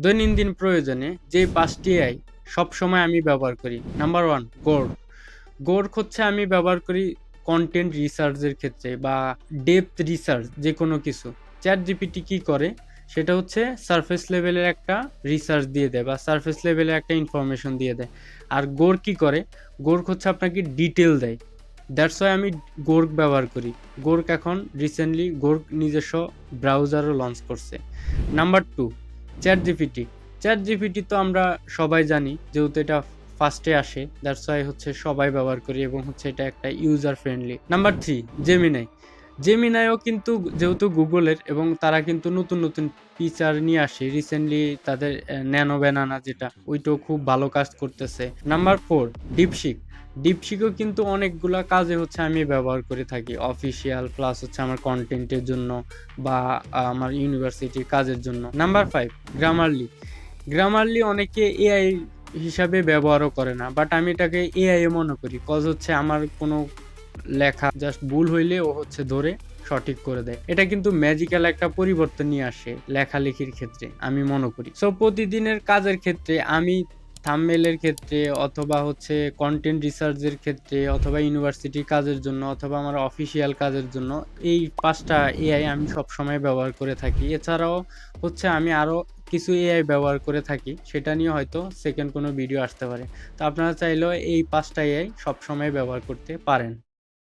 দৈনন্দিন প্রয়োজনে যে ৫টি এআই সবসময় আমি ব্যবহার করি। Number 1 Grok। Grok হচ্ছে আমি ব্যবহার করি কনটেন্ট রিসার্চের ক্ষেত্রে বা ডেপথ রিসার্চ যেকোনো কিছু। ChatGPT কি করে? সেটা হচ্ছে সারফেস লেভেলের একটা রিসার্চ দিয়ে দেয় বা সারফেস লেভেলের একটা ইনফরমেশন দিয়ে দেয়। আর Grok কি করে? Grok হচ্ছে আপনাকে ডিটেইল দেয়। দ্যাটস ওয়াই আমি Grok ব্যবহার করি। Grok এখন রিসেন্টলি Grok নিজস্ব ব্রাউজারও লঞ্চ করছে। Number 2 ChatGPT। ChatGPT তো আমরা সবাই জানি, যেহেতু এটা ফার্স্টে আসে, দ্যাটস ওয়াই হচ্ছে সবাই ব্যবহার করি এবং হচ্ছে এটা একটা ইউজার ফ্রেন্ডলি। Number 3 Gemini। Geminiও কিন্তু যেহেতু গুগলের এবং তারা কিন্তু নতুন নতুন ফিচার নিয়ে আসে রিসেন্টলি, তাদের ন্যানো ব্যানানা যেটা ওইটাও খুব ভালো কাজ করতেছে। Number 4 DeepSeek। DeepSeekও কিন্তু অনেকগুলা কাজে হচ্ছে আমি ব্যবহার করে থাকি, অফিসিয়াল প্লাস হচ্ছে আমার কন্টেন্টের জন্য বা আমার ইউনিভার্সিটির কাজের জন্য। Number 5 Grammarly। Grammarly অনেকে এআই হিসাবে ব্যবহারও করে না, বাট আমি এটাকে এআই মনে করি, কজ হচ্ছে আমার কোনো লেখা জাস্ট ভুল হইলে ও হচ্ছে ধরে সঠিক করে দেয়। এটা কিন্তু ম্যাজিক্যাল একটা পরিবর্তন নিয়ে আসে লেখালেখির ক্ষেত্রে আমি মনে করি। সো প্রতিদিনের কাজের ক্ষেত্রে আমি থাম্বনেইলের ক্ষেত্রে অথবা হচ্ছে কন্টেন্ট রিসার্চের ক্ষেত্রে অথবা ইউনিভার্সিটির কাজের জন্য অথবা আমার অফিসিয়াল কাজের জন্য এই 5টা এআই আমি সবসময় ব্যবহার করে থাকি। এছাড়াও হচ্ছে আমি আরও কিছু এআই ব্যবহার করে থাকি, সেটা নিয়ে হয়তো সেকেন্ড কোনো ভিডিও আসতে পারে। তো আপনারা চাইলেও এই 5টা এআই সবসময় ব্যবহার করতে পারেন।